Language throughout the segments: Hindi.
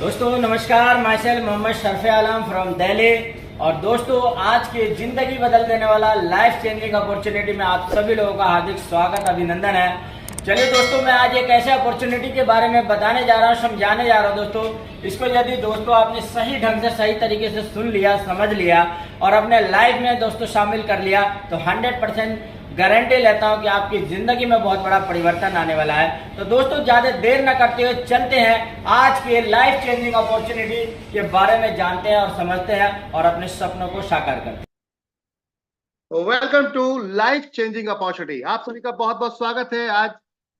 दोस्तों नमस्कार, myself Mohammad Sharfe Alam from Delhi. और दोस्तों आज के जिंदगी बदल देने वाला लाइफ चेंजिंग अपॉर्चुनिटी में आप सभी लोगों का हार्दिक स्वागत अभिनंदन है। चलिए दोस्तों, मैं आज एक ऐसे अपॉर्चुनिटी के बारे में बताने जा रहा हूँ, समझाने जा रहा हूँ। दोस्तों इसको यदि दोस्तों आपने सही ढंग से सही तरीके से सुन लिया, समझ लिया और अपने लाइफ में दोस्तों शामिल कर लिया तो 100% गारंटी लेता हूं कि आपकी जिंदगी में बहुत बड़ा परिवर्तन आने वाला है। तो दोस्तों ज्यादा देर न करते हुए चलते हैं आज के लाइफ चेंजिंग अपॉर्चुनिटी के बारे में जानते हैं और समझते हैं और अपने सपनों को साकार करते हैं। Welcome to life changing opportunity. आप सभी का बहुत बहुत स्वागत है आज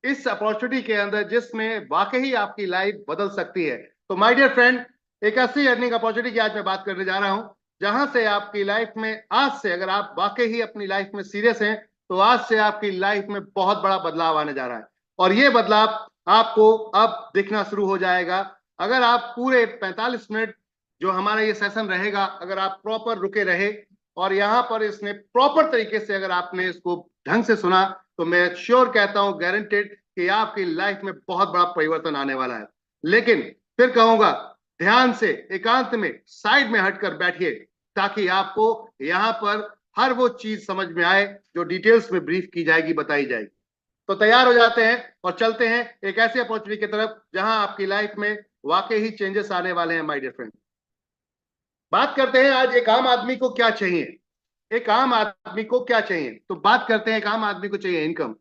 इस अपॉर्चुनिटी के अंदर जिसमें वाकई आपकी लाइफ बदल सकती है। तो माय डियर फ्रेंड, एक ऐसी अर्निंग अपॉर्चुनिटी की आज मैं बात करने जा रहा हूं जहां से आपकी लाइफ में आज से, अगर आप वाकई ही अपनी लाइफ में सीरियस हैं, तो आज से आपकी लाइफ में बहुत बड़ा बदलाव आने जा रहा है। और ये बदलाव आपको अब दिखना शुरू हो जाएगा अगर आप पूरे 45 मिनट जो हमारा ये सेशन रहेगा, अगर आप प्रॉपर रुके रहे और यहाँ पर इसने प्रॉपर तरीके से अगर आपने इसको ढंग से सुना, तो मैं श्योर कहता हूं, गारंटेड, कि आपकी लाइफ में बहुत बड़ा परिवर्तन आने वाला है। लेकिन फिर कहूंगा, ध्यान से एकांत में साइड में हटकर बैठिए ताकि आपको यहाँ पर हर वो चीज समझ में आए जो डिटेल्स में ब्रीफ की जाएगी, बताई जाएगी। तो तैयार हो जाते हैं और चलते हैं एक ऐसी अपॉर्चुनिटी की तरफ जहां आपकी लाइफ में वाकई ही चेंजेस आने वाले हैं। माय डियर फ्रेंड, बात करते हैं आज एक आम आदमी को क्या चाहिए। एक आम आदमी को क्या चाहिए, तो बात करते हैं एक आम आदमी को चाहिए इनकम।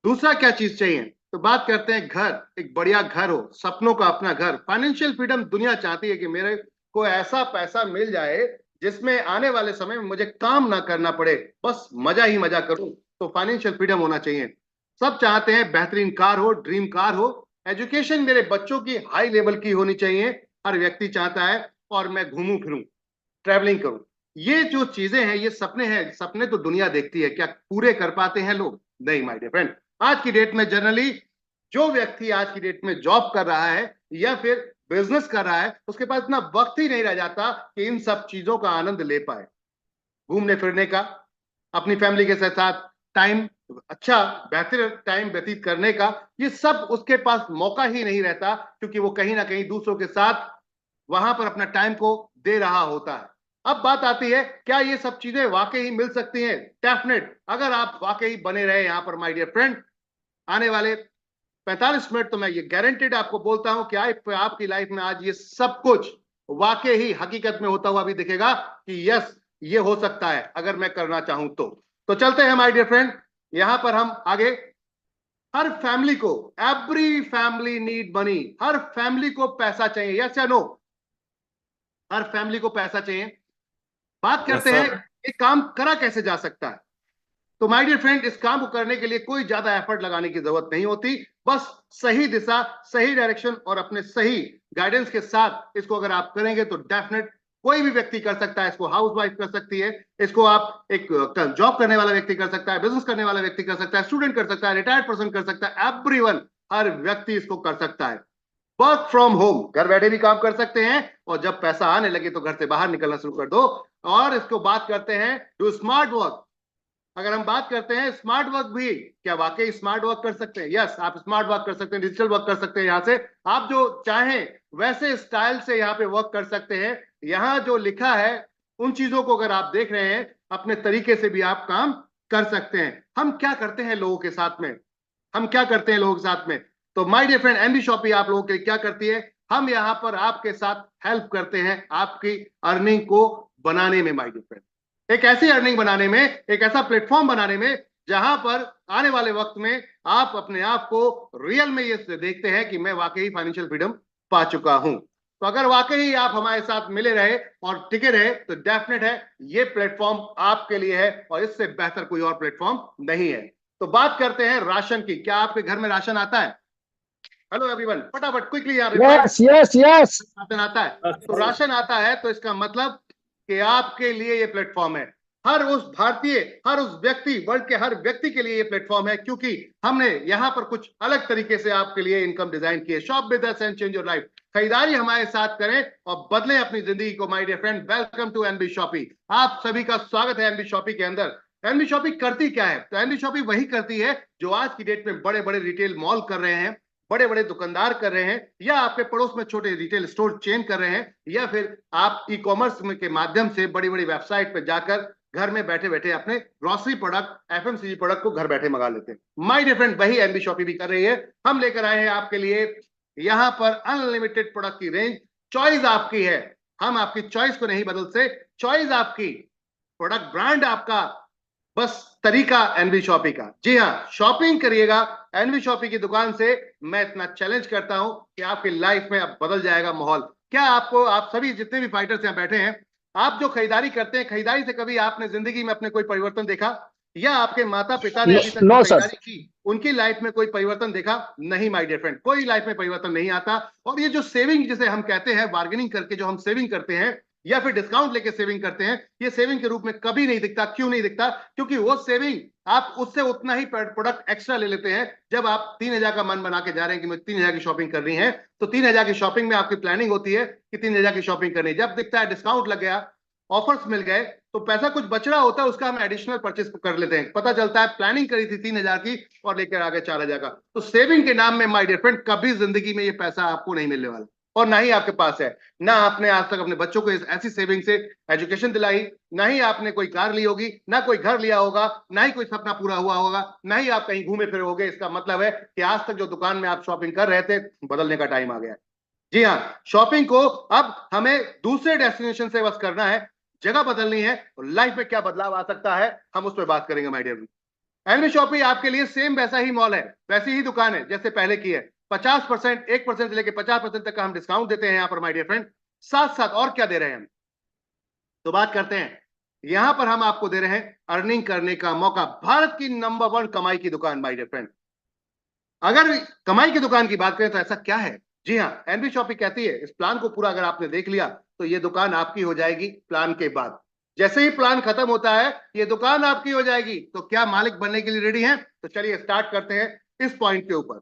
दूसरा क्या चीज चाहिए, तो बात करते हैं घर, एक बढ़िया घर हो, सपनों का अपना घर। फाइनेंशियल फ्रीडम दुनिया चाहती है कि मेरे को ऐसा पैसा मिल जाए जिसमें आने वाले समय में मुझे काम ना करना पड़े, बस मजा ही मजा करूं। तो फाइनेंशियल फ्रीडम होना चाहिए। सब चाहते हैं बेहतरीन कार हो, ड्रीम कार हो। एजुकेशन मेरे बच्चों की हाई लेवल की होनी चाहिए, हर व्यक्ति चाहता है। और मैं घूमूं फिरूं, ट्रैवलिंग करूं। ये जो चीजें हैं, ये सपने हैं। सपने तो दुनिया देखती है, क्या पूरे कर पाते हैं लोग? नहीं माय डियर फ्रेंड। आज की डेट में जनरली जो व्यक्ति आज की डेट में जॉब कर रहा है या फिर बिजनेस कर रहा है, उसके पास इतना वक्त ही नहीं रह जाता कि इन सब चीजों का आनंद ले पाए, घूमने फिरने का, अपनी फैमिली के साथ टाइम, अच्छा बेहतर टाइम व्यतीत करने का। ये सब उसके पास मौका ही नहीं रहता, क्योंकि वो कहीं ना कहीं दूसरों के साथ वहां पर अपना टाइम को दे रहा होता है। अब बात आती है, क्या ये सब चीजें वाकई मिल सकती हैं? डेफिनेट, अगर आप वाकई बने रहे यहां पर माय डियर फ्रेंड, आने वाले 45 मिनट, तो मैं ये गारंटेड आपको बोलता हूं कि आपकी लाइफ में आज ये सब कुछ वाकई ही हकीकत में होता हुआ भी दिखेगा कि यस, ये हो सकता है अगर मैं करना चाहूं तो चलते हैं माय डियर फ्रेंड, यहां पर हम आगे। हर फैमिली को, एवरी फैमिली नीड मनी। हर फैमिली को पैसा चाहिए, यस या नो? हर फैमिली को पैसा चाहिए। बात करते हैं ये काम करा कैसे जा सकता है। तो माय डियर फ्रेंड, इस काम को करने के लिए कोई ज्यादा एफर्ट लगाने की जरूरत नहीं होती। बस सही दिशा, सही डायरेक्शन और अपने सही गाइडेंस के साथ इसको अगर आप करेंगे तो डेफिनेट कोई भी व्यक्ति कर सकता है। इसको हाउस वाइफ कर सकती है, इसको आप एक जॉब करने वाला व्यक्ति कर सकता है, बिजनेस करने वाला व्यक्ति कर सकता है, स्टूडेंट कर सकता है, रिटायर्ड पर्सन कर सकता है, एवरीवन, हर व्यक्ति इसको कर सकता है। वर्क फ्रॉम होम, घर बैठे भी काम कर सकते हैं, और जब पैसा आने लगे तो घर से बाहर निकलना शुरू कर दो। और इसको बात करते हैं डू स्मार्ट वर्क। अगर हम बात करते हैं स्मार्ट वर्क भी, क्या वाकई स्मार्ट वर्क कर सकते हैं? यस, आप स्मार्ट वर्क कर सकते हैं, डिजिटल वर्क कर सकते हैं। यहां से आप जो चाहें वैसे स्टाइल से यहाँ पे वर्क कर सकते हैं। यहाँ जो लिखा है उन चीजों को अगर आप देख रहे हैं, अपने तरीके से भी आप काम कर सकते हैं। हम क्या करते हैं लोगों के साथ में, हम क्या करते हैं लोगों के साथ में? तो my dear friend, NB Shoppy आप लोगों के लिए क्या करती है? हम यहाँ पर आपके साथ हेल्प करते हैं आपकी अर्निंग को बनाने में। माय डियर फ्रेंड, एक ऐसी अर्निंग बनाने में, एक ऐसा प्लेटफॉर्म बनाने में जहां पर आने वाले वक्त में आप अपने आप को रियल में ये देखते हैं कि मैं वाकई फाइनेंशियल फ्रीडम पा चुका हूं। तो अगर वाकई आप हमारे साथ मिले रहे और टिके रहे तो डेफिनेट है ये प्लेटफॉर्म आपके लिए है, और इससे बेहतर कोई और प्लेटफॉर्म नहीं है। तो बात करते हैं राशन की। क्या आपके घर में राशन आता है? हेलो एवरीवन, फटाफट क्विकली यार। यस यस यस, राशन आता है? तो राशन आता है तो इसका मतलब कि आपके लिए ये प्लेटफॉर्म है। हर उस भारतीय, हर उस व्यक्ति, वर्ल्ड के हर व्यक्ति के लिए ये प्लेटफॉर्म है, क्योंकि हमने यहाँ पर कुछ अलग तरीके से आपके लिए इनकम डिजाइन की है। Shop with us and change your life. खरीदारी हमारे साथ करें और बदलें अपनी जिंदगी को। My dear friend, welcome to NB Shoppy. आप सभी का स्वागत है एनबी शॉपी के अंदर। एनबी शॉपी करती क्या है? तो एनबी शॉपी वही करती है जो आज की डेट में बड़े बड़े रिटेल मॉल कर रहे हैं, बड़े बड़े दुकानदार कर रहे हैं, या आपके पड़ोस में छोटे रिटेल स्टोर चेन कर रहे हैं, या फिर आप ई कॉमर्स के माध्यम से बड़ी बड़ी वेबसाइट पर जाकर घर में बैठे बैठे अपने ग्रोसरी प्रोडक्ट, एफएमसीजी प्रोडक्ट को घर बैठे मंगा लेते हैं। माय डियर फ्रेंड, वही एनबी शॉपी भी कर रही है। हम लेकर आए हैं आपके लिए यहां पर अनलिमिटेड प्रोडक्ट की रेंज। चॉइस आपकी है, हम आपकी चॉइस को नहीं बदलते, चॉइस आपकी, प्रोडक्ट ब्रांड आपका, बस तरीका एनबी शॉपी का। जी हाँ, शॉपिंग करिएगा एनबी शॉपी की दुकान से। मैं इतना चैलेंज करता हूं कि आपकी लाइफ में अब बदल जाएगा माहौल। क्या आपको, आप सभी जितने भी फाइटर्स यहां बैठे हैं, आप जो खरीदारी करते हैं, खरीदारी से कभी आपने जिंदगी में अपने कोई परिवर्तन देखा, या आपके माता पिता ने अभी तक जो नो सर। खरीदारी की उनकी लाइफ में कोई परिवर्तन देखा? नहीं माय डियर फ्रेंड, कोई लाइफ में परिवर्तन नहीं आता। और ये जो सेविंग जिसे हम कहते हैं, बार्गेनिंग करके जो हम सेविंग करते हैं या फिर डिस्काउंट लेके सेविंग करते हैं, ये सेविंग के रूप में कभी नहीं दिखता। क्यों नहीं दिखता? क्योंकि वो सेविंग आप उससे उतना ही प्रोडक्ट एक्स्ट्रा ले लेते हैं। जब आप 3,000 का मन बना के जा रहे हैं कि मुझे 3,000 की शॉपिंग करनी है, तो 3,000 की शॉपिंग में आपकी प्लानिंग होती है कि 3,000 की शॉपिंग करनी है। जब दिखता है डिस्काउंट लग गया, ऑफर्स मिल गए, तो पैसा कुछ बच रहा होता है, उसका हम एडिशनल परचेस कर लेते हैं। पता चलता है प्लानिंग करी थी 3,000 की और लेकर आ गए 4,000 का। तो सेविंग के नाम में माय डियर फ्रेंड कभी जिंदगी में ये पैसा आपको नहीं मिलने वाला, और ना ही आपके पास है। ना आपने आज तक अपने बच्चों को ऐसी सेविंग से एजुकेशन दिलाई, ना ही आपने कोई कार ली होगी, ना कोई घर लिया होगा, ना ही कोई सपना पूरा हुआ होगा, ना ही आप कहीं घूमे फिरे होगे। इसका मतलब है कि आज तक जो दुकान में आप शॉपिंग कर रहे थे, बदलने का टाइम आ गया है। जी हाँ, शॉपिंग को अब हमें दूसरे डेस्टिनेशन से बस करना है, जगह बदलनी है। और लाइफ में क्या बदलाव आ सकता है, हम उस पर बात करेंगे माय डियर। एनबी शॉपी आपके लिए सेम वैसा ही मॉल है, वैसी ही दुकान है जैसे पहले की है। 50%, 1% से लेकर 50% तक का हम डिस्काउंट देते हैं यहाँ पर माय डियर फ्रेंड। साथ साथ और क्या दे रहे हैं हम, तो बात करते हैं। यहां पर हम आपको दे रहे हैं अर्निंग करने का मौका। भारत की नंबर 1 कमाई की दुकान माय डियर फ्रेंड। अगर कमाई की दुकान की बात करें तो ऐसा क्या है? जी हाँ, एनबी शॉपी कहती है, इस प्लान को पूरा अगर आपने देख लिया तो ये दुकान आपकी हो जाएगी प्लान के बाद। जैसे ही प्लान खत्म होता है, ये दुकान आपकी हो जाएगी। तो क्या मालिक बनने के लिए रेडी हैं? तो चलिए स्टार्ट करते हैं इस पॉइंट के ऊपर।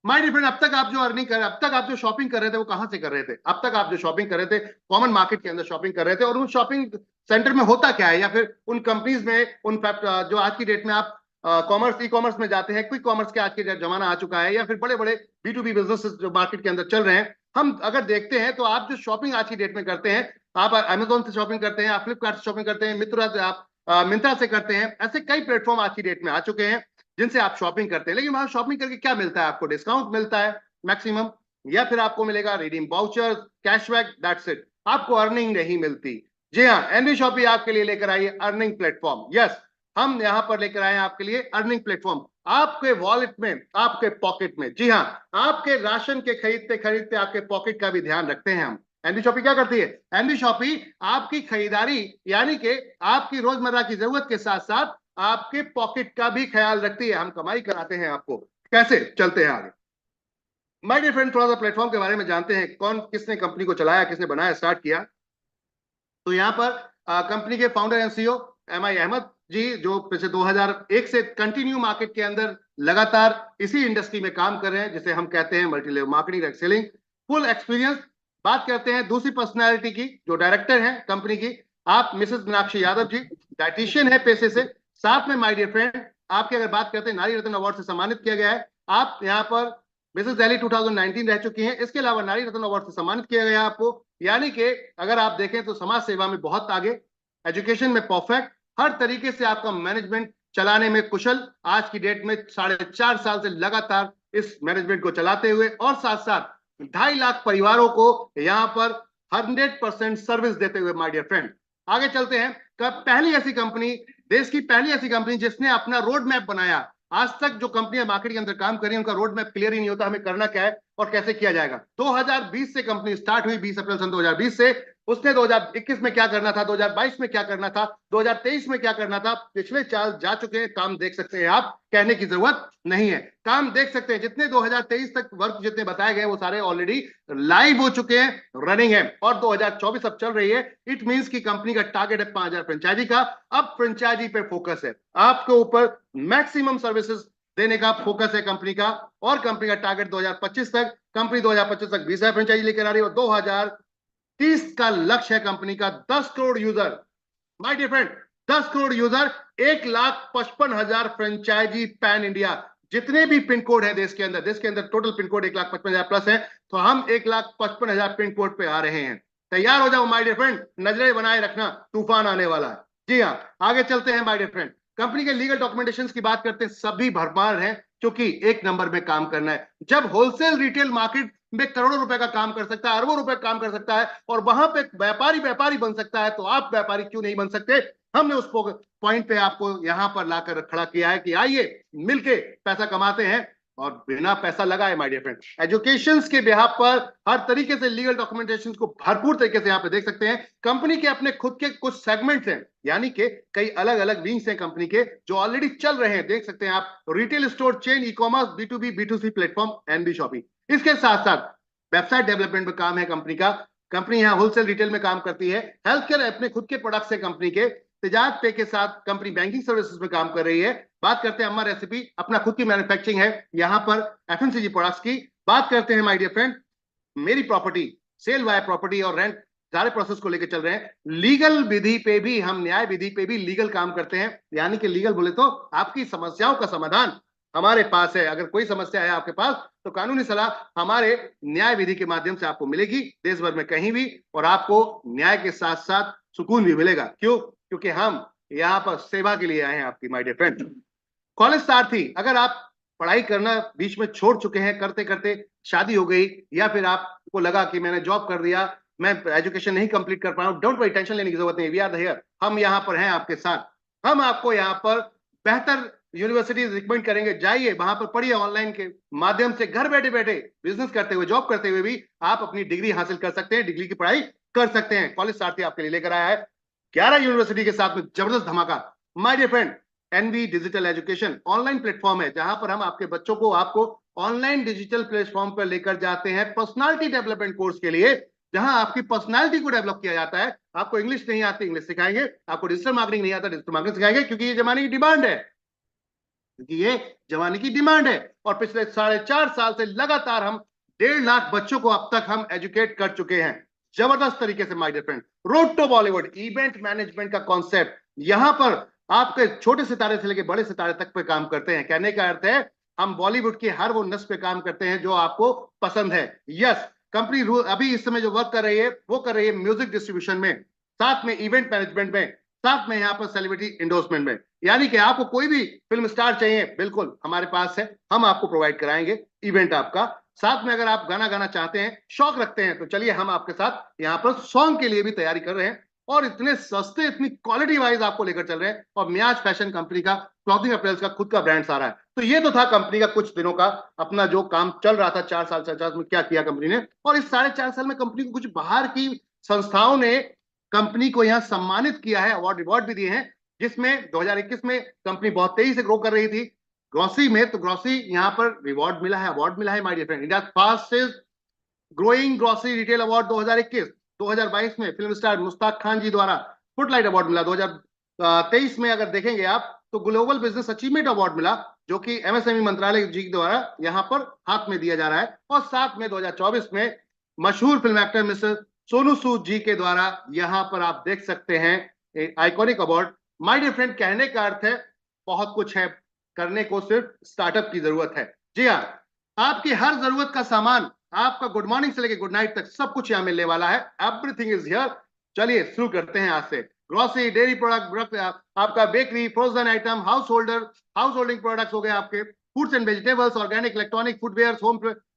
माय डियर फ्रेंड, अब तक आप जो अर्निंग कर, अब तक आप जो शॉपिंग कर रहे थे, वो कहां से कर रहे थे? अब तक आप जो शॉपिंग कर रहे थे, कॉमन मार्केट के अंदर शॉपिंग कर रहे थे। और उन शॉपिंग सेंटर में होता क्या है, या फिर उन कंपनीज में, उन जो आज की डेट में आप कॉमर्स, ई कॉमर्स में जाते हैं, क्विक कॉमर्स के आज के जमाना आ चुका है, या फिर बड़े बड़े B2B बिजनेस जो मार्केट के अंदर चल रहे हैं, हम अगर देखते हैं तो आप जो शॉपिंग आज की डेट में करते हैं, आप अमेजोन से शॉपिंग करते हैं, आप फ्लिपकार्ट से शॉपिंग करते हैं, मित्रा से, आप मिंत्रा से करते हैं। ऐसे कई प्लेटफॉर्म आज की डेट में आ चुके हैं जिनसे आप शॉपिंग करते हैं। लेकिन वहां शॉपिंग करके क्या मिलता है? आपको डिस्काउंट मिलता है मैक्सिमम, या फिर आपको मिलेगा redeem vouchers, cashback, that's it. आपको अर्निंग नहीं मिलती। जी हाँ, एनबी शॉपी आपके लिए लेकर आई है अर्निंग प्लेटफॉर्म। यस, हम यहां पर लेकर आए हैं आपके लिए अर्निंग प्लेटफॉर्म, आपके वॉलेट में, आपके पॉकेट में। जी हाँ, आपके राशन के खरीदते खरीदते आपके पॉकेट का भी ध्यान रखते हैं हम। एनबी शॉपी क्या करती है? एनबी शॉपी आपकी खरीदारी, यानी कि आपकी रोजमर्रा की जरूरत के साथ साथ आपके पॉकेट का भी ख्याल रखती है। हम कमाई कराते हैं आपको। कैसे? चलते हैं आगे। माय डियर फ्रेंड, थोड़ा सा प्लेटफॉर्म के बारे में जानते हैं, कौन किसने कंपनी को चलाया, किसने बनाया, स्टार्ट किया। तो यहाँ पर कंपनी के founder and CEO MI Ahmed ji, जो पिछले 2001 से कंटिन्यू मार्केट के अंदर लगातार इसी इंडस्ट्री में काम कर रहे हैं, जिसे हम कहते हैं multi level marketing and selling, full experience. बात करते हैं दूसरी पर्सनैलिटी की, जो डायरेक्टर हैं कंपनी की, आप मिसेस मीनाक्षी यादव जी, डाइटिशियन है पेशे से। साथ में माय डियर फ्रेंड, आपकी अगर बात करते हैं, नारी रत्न अवार्ड से सम्मानित किया गया है। आप यहाँ पर मिसेस दिल्ली 2019 रह चुकी हैं। इसके अलावा नारी रत्न अवार्ड से सम्मानित किया गया आपको। यानी कि अगर आप देखें तो समाज सेवा में बहुत आगे, एजुकेशन में परफेक्ट, हर तरीके से आपका मैनेजमेंट चलाने में कुशल। आज की डेट में 4.5 साल से लगातार इस मैनेजमेंट को चलाते हुए, और साथ साथ 2.5 लाख परिवारों को यहां पर 100% सर्विस देते हुए माय डियर फ्रेंड। आगे चलते हैं। पहली ऐसी कंपनी, देश की पहली ऐसी कंपनी जिसने अपना रोड मैप बनाया। आज तक जो कंपनियां मार्केट के अंदर काम कर रही हैं, उनका रोड मैप क्लियर ही नहीं होता, हमें करना क्या है और कैसे किया जाएगा। 2020 से कंपनी स्टार्ट हुई, 20 अप्रैल सन 2020 से। उसने 2021 में क्या करना था, 2022 में क्या करना था, 2023 में क्या करना था, पिछले 4 जा चुके हैं। काम देख सकते हैं आप, कहने की जरूरत नहीं है, काम देख सकते हैं। जितने 2023 तक वर्क जितने बताए गए, वो सारे ऑलरेडी लाइव हो चुके हैं, रनिंग है, और 2024 अब चल रही है। इट मींस की कंपनी का टारगेट है 5,000 फ्रेंचाइजी का। अब फ्रेंचाइजी पे फोकस है, आपके ऊपर मैक्सिमम सर्विसेज देने का फोकस है कंपनी का। और कंपनी का टारगेट 2025 तक, कंपनी 2025 तक 20,000 फ्रेंचाइजी लेकर आ रही है, और 2030 का लक्ष्य है कंपनी का 10 crore user. My dear friend, 10 crore user, 1,55,000 franchise pan India. जितने भी पिन कोड है देश के अंदर टोटल पिन कोड 1,55,000 प्लस है, तो हम 1,55,000 पिन कोड पे आ रहे हैं। तैयार हो जाओ माय डियर फ्रेंड, नजरें बनाए रखना, तूफान आने वाला है। जी हाँ, आगे चलते हैं माय डियर फ्रेंड। कंपनी के लीगल डॉक्यूमेंटेशन की बात करते हैं, सभी भरमार हैं, क्योंकि एक नंबर में काम करना है। जब होलसेल रिटेल मार्केट में करोड़ों रुपए का काम कर सकता है, अरबों रुपए का काम कर सकता है, और वहां पे व्यापारी बन सकता है, तो आप व्यापारी क्यों नहीं बन सकते? हमने उस पॉइंट पे आपको यहां पर लाकर खड़ा किया है कि आइए मिलके पैसा कमाते हैं, और बिना पैसा लगाए माय डियर फ्रेंड। एजुकेशन के बिहाफ पर हर तरीके से लीगल डॉक्यूमेंटेशन को भरपूर तरीके से यहां पे देख सकते हैं। कंपनी के अपने खुद के कुछ सेगमेंट्स हैं, यानी कि कई अलग अलग विंग्स हैं कंपनी के, जो ऑलरेडी चल रहे हैं। देख सकते हैं आप, retail store chain, e commerce, B2B B2C platform, NB shopping. इसके साथ साथ वेबसाइट डेवलपमेंट में काम है कंपनी का। कंपनी यहाँ होलसेल रिटेल में काम करती है। हेल्थ केयर अपने खुद के प्रोडक्ट्स है कंपनी के। तिजारत पे के साथ कंपनी बैंकिंग सर्विसेज में काम कर रही है। बात करते हैं अम्मा रेसिपी, अपना खुद की मैन्युफैक्चरिंग है यहाँ पर FMCG प्रोडक्ट्स की। बात करते हैं माय डियर फ्रेंड मेरी प्रॉपर्टी, सेल वाया प्रॉपर्टी और रेंट, सारे प्रोसेस को लेकर चल रहे हैं। लीगल विधि पे भी हम, न्याय विधि पे भी लीगल काम करते हैं, यानी कि लीगल बोले तो आपकी समस्याओं का समाधान हमारे पास है। अगर कोई समस्या है आपके पास, तो कानूनी सलाह हमारे न्याय विधि के माध्यम से आपको मिलेगी, देश भर में कहीं भी, और आपको न्याय के साथ साथ सुकून भी मिलेगा। क्यों? क्योंकि हम यहाँ पर सेवा के लिए आए हैं आपकी माय डियर फ्रेंड। कॉलेज साथी, अगर आप पढ़ाई करना बीच में छोड़ चुके हैं, करते करते शादी हो गई, या फिर आपको लगा कि मैंने जॉब कर दिया, मैं एजुकेशन नहीं कंप्लीट कर पाया, डोंट वरी, टेंशन लेने की जरूरत नहीं। वी आर हियर, हम यहाँ पर हैं आपके साथ। हम आपको यहाँ पर बेहतर यूनिवर्सिटी रिकमेंड करेंगे, जाइए वहां पर पढ़िए। ऑनलाइन के माध्यम से घर बैठे बैठे बिजनेस करते हुए, जॉब करते हुए भी आप अपनी डिग्री हासिल कर सकते हैं, डिग्री की पढ़ाई कर सकते हैं। कॉलेज साथी आपके लिए लेकर आया है 11 यूनिवर्सिटी के साथ में जबरदस्त धमाका। My dear friend, NV digital education online platform है, जहां पर हम आपके बच्चों को आपको ऑनलाइन डिजिटल प्लेटफॉर्म पर लेकर जाते हैं पर्सनालिटी डेवलपमेंट कोर्स के लिए, जहां आपकी पर्सनालिटी को डेवलप किया जाता है। आपको इंग्लिश नहीं आती, इंग्लिश सिखाएंगे। आपको डिजिटल मार्केटिंग नहीं आता, डिजिटल मार्केटिंग सिखाएंगे, क्योंकि ये जमाने की डिमांड है, क्योंकि ये जमाने की डिमांड है। और पिछले 4.5 साल से लगातार हम 1.5 लाख बच्चों को अब तक हम एजुकेट कर चुके हैं, जबरदस्त तरीके से my dear friend. Road to Bollywood event management का कॉन्सेप्ट, यहां पर आपके छोटे सितारे से लेकर बड़े सितारे तक पे काम करते हैं। कहने का अर्थ है, हम बॉलीवुड की हर वो नस पे काम करते हैं जो आपको पसंद है। यस, कंपनी अभी इस समय जो वर्क कर रही है, वो कर रही है म्यूजिक डिस्ट्रीब्यूशन में, साथ में इवेंट मैनेजमेंट में, साथ में यहाँ पर सेलिब्रिटी इंडोर्समेंट में। यानी कि आपको कोई भी फिल्म स्टार चाहिए, बिल्कुल हमारे पास है, हम आपको प्रोवाइड कराएंगे इवेंट आपका। साथ में अगर आप गाना गाना चाहते हैं, शौक रखते हैं, तो चलिए हम आपके साथ यहाँ पर सॉन्ग के लिए भी तैयारी कर रहे हैं, और इतने सस्ते, इतनी क्वालिटी वाइज आपको लेकर चल रहे हैं। और मियाज फैशन कंपनी का क्लॉथिंग अपीयर्स का खुद का ब्रांड सारा है। तो ये तो था कंपनी का कुछ दिनों का अपना जो काम चल रहा था 4 साल से में क्या किया कंपनी ने। और इस 4.5 साल में कंपनी को कुछ बाहर की संस्थाओं ने कंपनी को यहाँ सम्मानित किया है, अवार्ड रिवॉर्ड भी दिए हैं, जिसमें 2021 में कंपनी बहुत तेजी से ग्रो कर रही थी ग्रोसरी में, तो ग्रोसरी यहाँ पर रिवॉर्ड मिला है, अवार्ड मिला है my dear friend. India fastest growing grocery retail award 2021। 2022 में फिल्म स्टार मुश्ताक खान जी द्वारा फुटलाइट अवार्ड मिला। 2023 में अगर देखेंगे आप, तो ग्लोबल बिजनेस अचीवमेंट अवार्ड मिला, जो कि MSME मंत्रालय जी द्वारा यहाँ पर हाथ में दिया जा रहा है। और साथ में 2024 में मशहूर film actor mister Sonu Sood ji के द्वारा यहाँ पर आप देख सकते हैं iconic award. My dear friend, कहने का अर्थ है बहुत कुछ है, करने को सिर्फ स्टार्टअप की जरूरत है। जी हाँ, आपकी हर जरूरत का सामान, आपका गुड मॉर्निंग से लेकर गुड नाइट तक सब कुछ यहाँ मिलने वाला है। Everything is here. चलिए शुरू करते हैं आज से। ग्रोसरी, डेयरी प्रोडक्ट, आपका bakery, frozen item, house holding products हो गए आपके, fruits and vegetables, organic, electronic, footwear,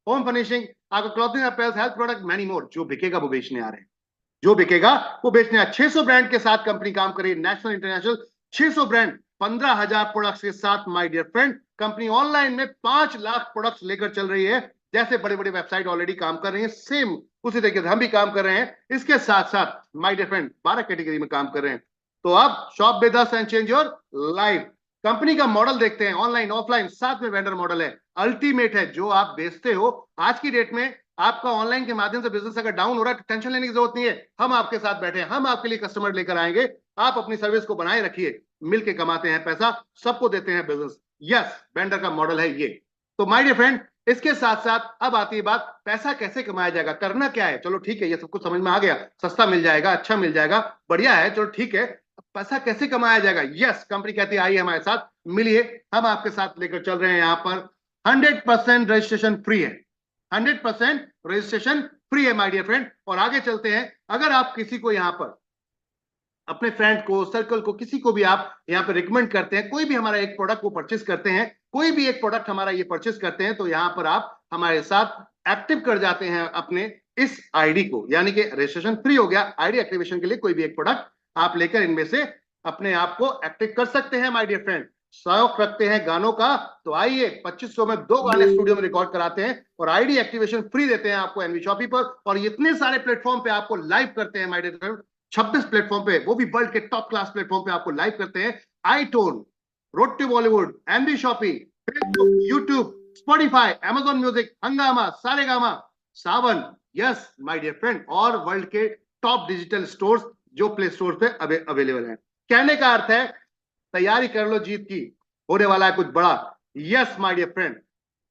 home furnishing, आपका clothing apparels, health product, many more. जो बिकेगा वो बेचने आ रहे हैं, जो बिकेगा वो बेचने आ। 600 ब्रांड के साथ कंपनी काम कर रही है, नेशनल इंटरनेशनल 600 ब्रांड, 15,000 प्रोडक्ट्स के साथ my dear friend. Company online में 5 लाख प्रोडक्ट्स लेकर चल रही है। जैसे बड़े बड़े वेबसाइट ऑलरेडी काम कर रही हैं, सेम उसी तरीके से हम भी काम कर रहे हैं। इसके साथ साथ माय डियर फ्रेंड 12 कैटेगरी में काम कर रहे हैं। तो अब shop with us and change your life. Company का मॉडल देखते हैं, ऑनलाइन ऑफलाइन, साथ में वेंडर मॉडल है, अल्टीमेट है। जो आप बेचते हो आज की डेट में, आपका ऑनलाइन के माध्यम से बिजनेस अगर डाउन हो रहा है, तो टेंशन लेने की जरूरत नहीं है। हम आपके साथ बैठे हैं, हम आपके लिए कस्टमर लेकर आएंगे। आप अपनी सर्विस को बनाए रखिए, मिलके कमाते हैं पैसा, सबको देते हैं बिजनेस। यस, वेंडर का मॉडल है ये। तो माय डियर फ्रेंड, इसके साथ साथ अब आती है बात, पैसा कैसे कमाया जाएगा, करना क्या है। चलो ठीक है, ये सब कुछ समझ में आ गया, सस्ता मिल जाएगा, अच्छा मिल जाएगा, बढ़िया है, चलो ठीक है। पैसा कैसे कमाया जाएगा? यस, कंपनी कहती है आइए हमारे साथ मिलिए, हम आपके साथ लेकर चल रहे हैं। यहाँ पर 100% रजिस्ट्रेशन फ्री है, 100% रजिस्ट्रेशन फ्री है माय डियर फ्रेंड। और आगे चलते हैं, अगर आप किसी को यहाँ पर अपने फ्रेंड को, सर्कल को, किसी को भी आप यहाँ पे रिकमेंड करते हैं, कोई भी हमारा एक प्रोडक्ट को परचेस करते हैं, कोई भी एक प्रोडक्ट हमारा ये परचेस करते हैं, तो यहाँ पर आप हमारे साथ एक्टिव कर जाते हैं अपने इस आईडी को, यानी कि रजिस्ट्रेशन फ्री हो गया। आईडी एक्टिवेशन के लिए कोई भी एक प्रोडक्ट आप लेकर इनमें से अपने आप को एक्टिव कर सकते हैं माय डियर फ्रेंड। शौक रखते हैं गानों का, तो आइए 2500 में 2 गाने स्टूडियो में रिकॉर्ड कराते हैं और आईडी एक्टिवेशन फ्री देते हैं आपको एनवी शॉपी पर। और इतने सारे प्लेटफॉर्म पे आपको लाइव करते हैं माय डियर फ्रेंड, 26 प्लेटफॉर्म पे, वो भी वर्ल्ड के टॉप क्लास प्लेटफॉर्म पे आपको लाइव करते हैं। आईटोन, रोड टू बॉलीवुड, एनवी शॉपी, Facebook, YouTube, Spotify, Amazon music, Hungama, Saregama, Saavn, yes my dear friend, और वर्ल्ड के टॉप डिजिटल स्टोर्स जो प्ले स्टोर पे अवेलेबल है। कहने का अर्थ है तैयारी कर लो जीत की, होने वाला है कुछ बड़ा। Yes my dear friend.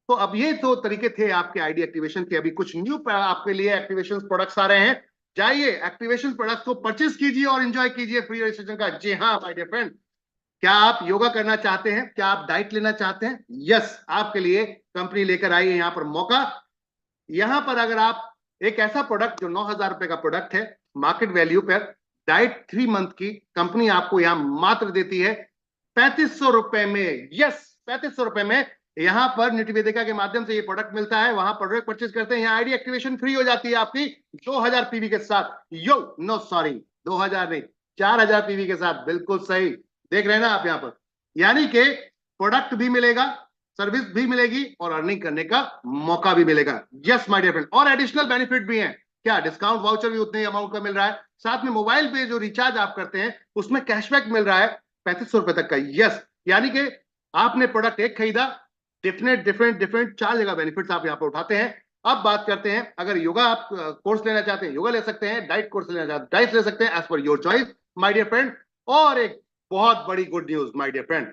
तो अब ये तो तरीके थे आपके आईडी एक्टिवेशन के। अभी कुछ न्यू आपके लिए एक्टिवेशन प्रोडक्ट्स आ रहे हैं। जाइए एक्टिवेशन प्रोडक्ट्स को परचेस कीजिए और एंजॉय कीजिए फ्री रजिस्ट्रेशन का। जी हाँ माय डियर फ्रेंड, क्या आप योगा करना चाहते हैं? क्या आप डाइट लेना चाहते हैं? यस, आपके लिए कंपनी लेकर आई है यहाँ पर मौका। यहां पर अगर आप एक ऐसा प्रोडक्ट जो 9,000 रुपए का प्रोडक्ट है, मार्केट वैल्यू पर, डाइट 3 मंथ की कंपनी आपको यहां मात्र देती है 3500 रुपए में। यस, 3500 रुपए में यहां पर निटिवेदिका के माध्यम से ये प्रोडक्ट मिलता है। वहां प्रोडक्ट परचेज करते हैं, यहाँ आईडी एक्टिवेशन फ्री हो जाती है आपकी 2000 पीवी के साथ। यो नो सॉरी, 2000 नहीं, 4000 पीवी के साथ। बिल्कुल सही देख रहे हैं ना आप यहाँ पर। यानी कि प्रोडक्ट भी मिलेगा, सर्विस भी मिलेगी और अर्निंग करने का मौका भी मिलेगा। यस माय डियर फ्रेंड, और एडिशनल बेनिफिट भी है। क्या? डिस्काउंट वाउचर भी उतने अमाउंट का मिल रहा है, साथ में मोबाइल पे जो रिचार्ज आप करते हैं उसमें कैशबैक मिल रहा है 3500 रुपए तक का। यस, यानी कि आपने प्रोडक्ट एक खरीदा, डिफरेंट डिफरेंट डिफरेंट 4 जगह बेनिफिट्स आप यहाँ पर उठाते हैं। अब बात करते हैं, अगर योगा आप कोर्स लेना चाहते हैं योगा ले सकते हैं, डाइट कोर्स लेना चाहते हैं डाइट ले सकते हैं, as per your choice my dear friend. और एक बहुत बड़ी good news my dear friend,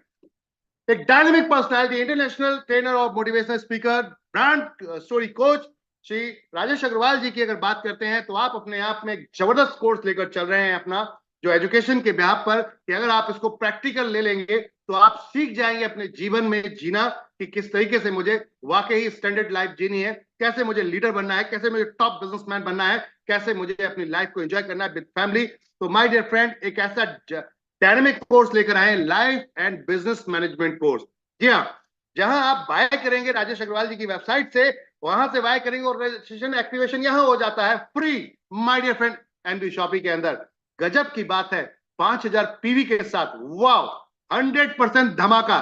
एक डायनेमिक पर्सनालिटी, इंटरनेशनल ट्रेनर और motivational speaker, brand story coach Shri Rajesh Agarwal ji की अगर बात करते हैं, तो आप अपने आप में एक जबरदस्त कोर्स लेकर चल रहे हैं अपना, जो एजुकेशन के बिहाफ पर, कि अगर आप इसको प्रैक्टिकल ले लेंगे तो आप सीख जाएंगे अपने जीवन में जीना, कि किस तरीके से मुझे वाकई स्टैंडर्ड लाइफ जीनी है, कैसे मुझे लीडर बनना है, कैसे मुझे टॉप बिजनेसमैन बनना है, कैसे मुझे अपनी लाइफ को एंजॉय करना है विद फैमिली। तो माय डियर फ्रेंड, एक ऐसा डायनेमिक कोर्स लेकर आए, life and business management course. जी हाँ, जहां आप बाय करेंगे राजेश अग्रवाल जी की वेबसाइट से, वहां से बाय करेंगे और रजिस्ट्रेशन एक्टिवेशन यहां हो जाता है free my dear friend NV Shoppy के अंदर। गजब की बात है, 5000 पीवी के साथ। वाओ, 100% धमाका।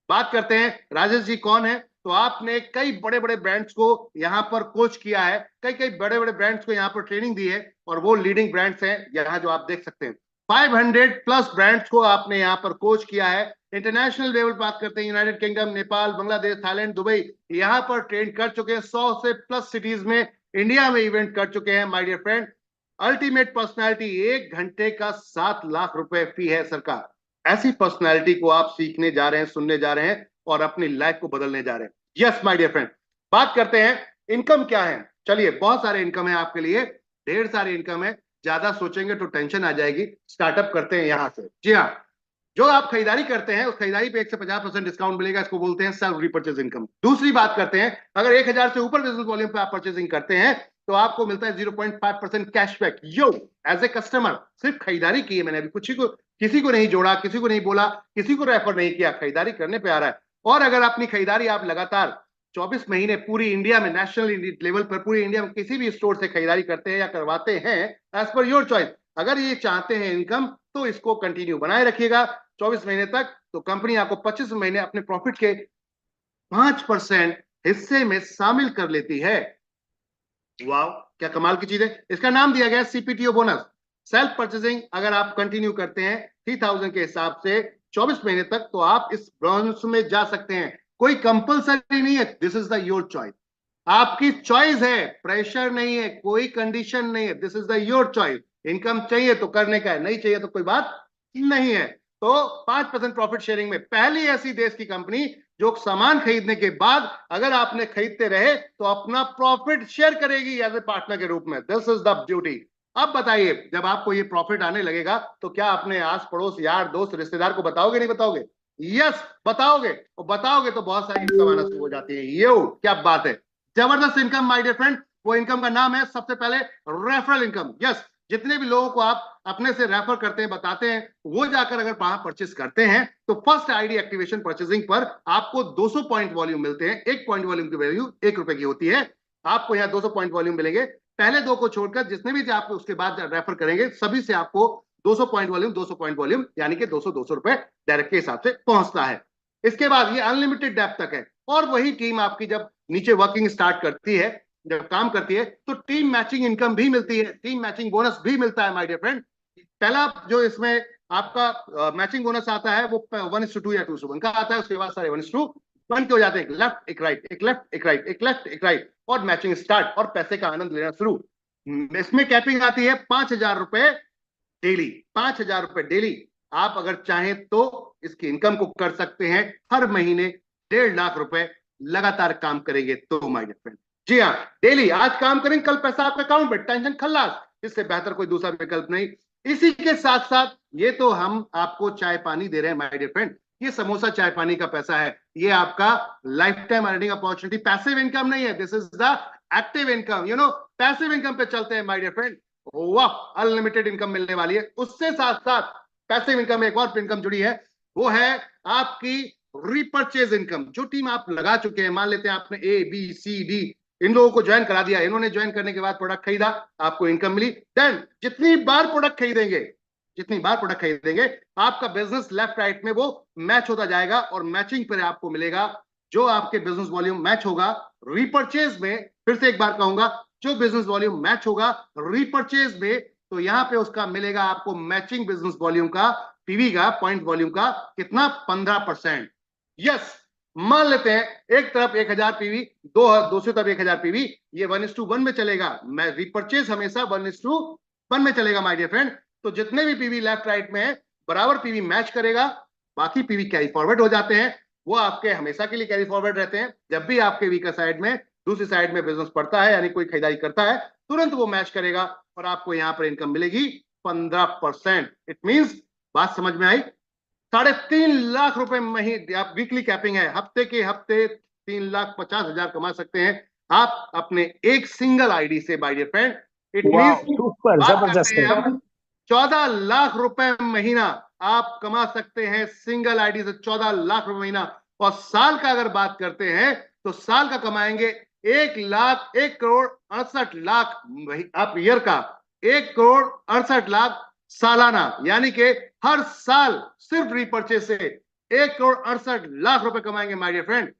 बात करते हैं राजेश जी कौन है, तो आपने कई बड़े बड़े ब्रांड्स को यहाँ पर कोच किया है, कई कई बड़े बड़े ब्रांड्स को यहाँ पर ट्रेनिंग दी है, और वो लीडिंग ब्रांड्स हैं यहाँ जो आप देख सकते हैं। 500 प्लस ब्रांड्स को आपने यहाँ पर कोच किया है। इंटरनेशनल लेवल बात करते हैं, United Kingdom, Nepal, Bangladesh, Thailand, Dubai, यहाँ पर ट्रेन कर चुके हैं। 100 से प्लस सिटीज में इंडिया में इवेंट कर चुके हैं my dear friend. Ultimate personality, 1 घंटे का 7 लाख रुपए फी है सरकार। ऐसी पर्सनालिटी को आप सीखने जा रहे हैं, सुनने जा रहे हैं और अपनी लाइफ को बदलने जा रहे हैं। यस माय डियर फ्रेंड, बात करते हैं इनकम क्या है। चलिए, बहुत सारे इनकम है आपके लिए, ढेर सारे इनकम है, ज्यादा सोचेंगे तो टेंशन आ जाएगी। स्टार्टअप करते हैं यहां से। जी हाँ, जो आप खरीदारी करते हैं उस खरीदारी पे 1 से 50% डिस्काउंट मिलेगा, इसको बोलते हैं सेल्फ रीपर्चेज इनकम। दूसरी बात करते हैं, अगर 1000 से ऊपर बिजनेस वॉल्यूम पे आप परचेजिंग करते हैं तो आपको मिलता है 0.5% cashback. Yo, as a customer, सिर्फ खरीदारी की है मैंने, अभी किसी को नहीं जोड़ा, किसी को नहीं बोला, किसी को रेफर नहीं किया, खरीदारी करने पे आ रहा है। और अगर अपनी खरीदारी आप लगातार 24 महीने पूरी इंडिया में, नेशनल लेवल पर पूरी इंडिया में किसी भी स्टोर से खरीदारी करते हैं या करवाते हैं, एज पर योर चॉइस, अगर ये चाहते हैं इनकम, तो इसको कंटिन्यू बनाए रखिएगा 24 महीने तक। तो कंपनी आपको 25 महीने अपने प्रॉफिट के 5% हिस्से में शामिल कर लेती है। वाह, क्या कमाल की चीज है। इसका नाम दिया गया सीपीटीओ बोनस। सेल्फ परचेसिंग अगर आप कंटिन्यू करते हैं 3000 के हिसाब से 24 महीने तक, तो आप इस बोनस में जा सकते हैं। कोई कंपलसरी नहीं है, this is the your choice, आपकी चॉइस है, प्रेशर नहीं है, कोई कंडीशन नहीं है, this is the your choice. Income चाहिए तो करने का है, नहीं चाहिए तो कोई बात नहीं है। तो 5% प्रॉफिट शेयरिंग में पहली ऐसी देश की कंपनी जो सामान खरीदने के बाद अगर आपने खरीदते रहे तो अपना प्रॉफिट शेयर करेगी एज ए पार्टनर के रूप में। This is the beauty. अब बताइए, जब आपको ये प्रॉफिट आने लगेगा तो क्या अपने आस पड़ोस, यार दोस्त, रिश्तेदार को बताओगे नहीं बताओगे? यस, बताओगे। और बताओगे तो बहुत सारी इनकम आना शुरू हो जाती है। ये क्या बात है, जबरदस्त इनकम माय डियर फ्रेंड। वो इनकम का नाम है सबसे पहले रेफरल इनकम। यस, जितने भी लोगों को आप अपने से रेफर करते हैं, बताते हैं, वो जाकर अगर वहां परचेस करते हैं तो फर्स्ट आईडी एक्टिवेशन परचेसिंग पर आपको 200 पॉइंट वॉल्यूम मिलते हैं। एक पॉइंट वॉल्यूम की वैल्यू 1 रुपए की होती है। आपको यहाँ 200 पॉइंट वॉल्यूम मिलेंगे। पहले दो को छोड़कर जितने भी आप उसके बाद रेफर करेंगे, सभी से आपको 200 पॉइंट वॉल्यूम, 200 पॉइंट वॉल्यूम यानी कि 200 रुपए डायरेक्ट के हिसाब से पहुंचता है। इसके बाद ये अनलिमिटेड डेप्थ तक है। और वही टीम आपकी जब नीचे वर्किंग स्टार्ट करती है, जब काम करती है, तो टीम मैचिंग इनकम भी मिलती है, टीम मैचिंग बोनस भी मिलता है माय डियर फ्रेंड। पहला जो इसमें आपका मैचिंग बोनस आता है वो 1:2 या 2:1 का आता है। उसके बाद सारे 1:1 के हो जाते हैं, एक लेफ्ट एक राइट, एक लेफ्ट एक राइट, एक लेफ्ट एक राइट, और मैचिंग स्टार्ट और पैसे का आनंद लेना शुरू। इसमें कैपिंग आती है 5,000 रुपए डेली। 5,000 रुपए डेली आप अगर चाहें तो इसकी इनकम को कर सकते हैं हर महीने 1.5 लाख रुपए लगातार काम करेंगे तो माय डियर फ्रेंड। जी हाँ, डेली आज काम करेंगे, कल पैसा आपके अकाउंट में, टेंशन खल्लास। इससे बेहतर कोई दूसरा विकल्प नहीं। इसी के साथ साथ ये तो हम आपको चाय पानी दे रहे हैं माय डियर फ्रेंड, ये समोसा चाय पानी का पैसा है। ये आपका life time earning opportunity, passive income नहीं है। This is the active income, passive income पे चलते हैं माय डियर फ्रेंड। वाह, अनलिमिटेड इनकम मिलने वाली है। उससे साथ साथ पैसिव इनकम में एक और इनकम जुड़ी है, वो है आपकी रीपर्चेज इनकम। जो टीम आप लगा चुके हैं, मान लेते हैं आपने ABCD इन लोगों को ज्वाइन करा दिया, इन्होंने ज्वाइन करने के बाद प्रोडक्ट खरीदा, आपको इनकम मिली। देन जितनी बार प्रोडक्ट खरीदेंगे, जितनी बार प्रोडक्ट खरीदेंगे, आपका बिजनेस लेफ्ट राइट में वो मैच होता जाएगा और मैचिंग पर आपको मिलेगा जो आपके बिजनेस वॉल्यूम मैच होगा रीपर्चेज में। फिर से एक बार कहूंगा, जो बिजनेस वॉल्यूम मैच होगा रीपर्चेज में, तो यहां पे उसका मिलेगा आपको मैचिंग बिजनेस वॉल्यूम का, पीवी का, पॉइंट वॉल्यूम का कितना, 15%। यस, मान लेते हैं एक तरफ 1,000 पीवी, दूसरी तरफ 1,000 पीवी, ये 1:1 में चलेगा। मैं रिपर्चेज हमेशा 1:1 में चलेगा माय डियर फ्रेंड। तो जितने भी पीवी लेफ्ट राइट में है, बराबर पीवी मैच करेगा, बाकी पीवी कैरी फॉरवर्ड हो जाते हैं। वो आपके हमेशा के लिए कैरी फॉरवर्ड रहते हैं। जब भी आपके वीकर साइड में, दूसरी साइड में बिजनेस पड़ता है, यानी कोई खरीदारी करता है, तुरंत वो मैच करेगा और आपको यहां पर इनकम मिलेगी 15%। इट मींस, बात समझ में आई? 3.5 लाख रुपए महीने आप वीकली कैपिंग है, हफ्ते के हफ्ते 3,50,000 कमा सकते हैं आप अपने एक सिंगल आईडी से my dear friend. It means, super बात जबरदस्त करते हैं है। हम 14 लाख रुपए महीना आप कमा सकते हैं सिंगल आईडी से, 14 लाख रुपए महीना। और साल का अगर बात करते हैं तो साल का कमाएंगे 1,68,68,00,000 आप ईयर का, 1,68,00,000 सालाना, यानी कि हर साल सिर्फ रीपर्चेज से 1,68,00,000 रुपए कमाएंगे माय डियर फ्रेंड।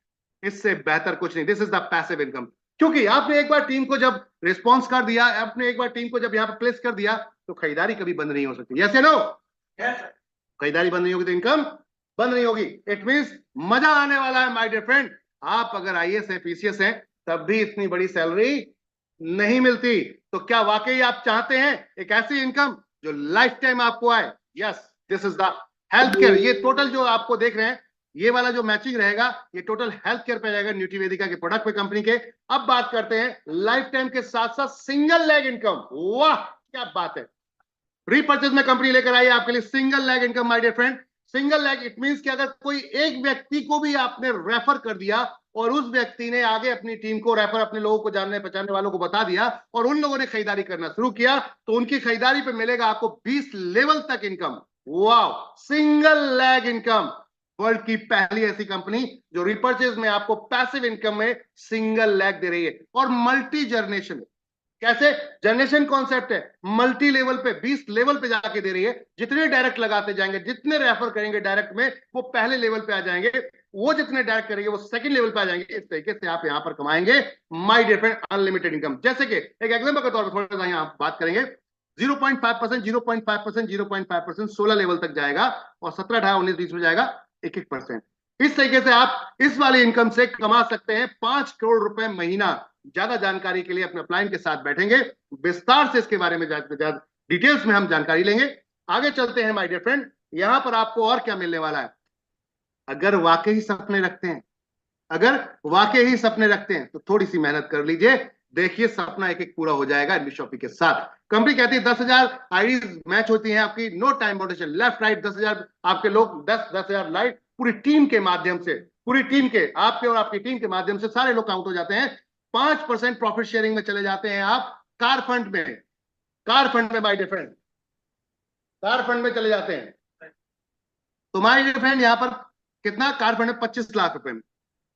इससे बेहतर कुछ नहीं। This is the passive income. क्योंकि आपने एक बार टीम को जब रिस्पॉन्स कर दिया, आपने एक बार टीम को जब यहां पर प्लेस कर दिया, तो खरीदारी कभी बंद नहीं हो सकती। यस या नो? खरीदारी बंद नहीं होगी तो इनकम बंद नहीं होगी। इट मींस मजा आने वाला है माय डियर फ्रेंड। आप अगर IAS है, PCS है, तब भी इतनी बड़ी सैलरी नहीं मिलती। तो क्या वाकई आप चाहते हैं एक ऐसी इनकम जो लाइफ टाइम आपको आए? Yes, this is the health care. ये टोटल जो आपको देख रहे हैं, ये वाला जो मैचिंग रहेगा, ये टोटल हेल्थ केयर पे जाएगा, न्यूट्रीवेदिका के प्रोडक्ट पे, कंपनी के। अब बात करते हैं लाइफ टाइम के साथ साथ सिंगल लेग इनकम। वाह, क्या बात है! रीपर्चेज में कंपनी लेकर आई है आपके लिए single leg income my dear friend. Single leg it means कि अगर कोई एक व्यक्ति को भी आपने रेफर कर दिया और उस व्यक्ति ने आगे अपनी टीम को रेफर, अपने लोगों को, जानने पहचानने वालों को बता दिया और उन लोगों ने खरीदारी करना शुरू किया, तो उनकी खरीदारी पे मिलेगा आपको 20 लेवल तक इनकम। वाह, सिंगल लेग इनकम। वर्ल्ड की पहली ऐसी कंपनी जो रिपर्चेज में आपको पैसिव इनकम में सिंगल लेग दे रही है। और मल्टी जनरेशन, कैसे? जनरेशन कॉन्सेप्ट है, मल्टी लेवल पे, 20 लेवल पे जाके दे रही है। जितने डायरेक्ट लगाते जाएंगे, जितने रेफर करेंगे डायरेक्ट में, वो पहले लेवल पे आ जाएंगे, वो जितने डायरेक्ट करेंगे वो सेकंड लेवल पे आ जाएंगे। इस तरीके से आप यहां पर कमाएंगे my dear friend unlimited income. जैसे कि एक एग्जांपल के तौर पर थोड़ा सा यहां बात करेंगे, 0.5%, 0.5%, 0.5%, 16 लेवल तक जाएगा और 17, 18, 19, 20 में जाएगा 1-1%। इस तरीके से आप इस वाली इनकम से कमा सकते हैं 5 करोड़ रुपए महीना। ज्यादा जानकारी के लिए अपने अपलाइन के साथ बैठेंगे, विस्तार से इसके बारे में ज्यादा डिटेल्स में हम जानकारी लेंगे। आगे चलते हैं माय डियर फ्रेंड, यहां पर आपको और क्या मिलने वाला है। अगर वाकई सपने रखते हैं, अगर वाकई ही सपने रखते हैं, तो थोड़ी सी मेहनत कर लीजिए, देखिए सपना एक एक पूरा हो जाएगा एमडी शॉपी के साथ। कंपनी कहती है 10,000 आईडी मैच होती हैं आपकी, नो टाइम बाउंडेशन, लेफ्ट राइट 10,000 आपके लोग 10,000 लाइट पूरी टीम के माध्यम से, पूरी टीम के, आपके और आपकी टीम के माध्यम से सारे लोग काउंट हो जाते हैं। 5% प्रॉफिट शेयरिंग में चले जाते हैं आप कार फंड में, कार फंड में my dear friend, car fund में चले जाते हैं। तो माय डियर फ्रेंड यहां पर कितना कार फंड है, 25 लाख रुपए में।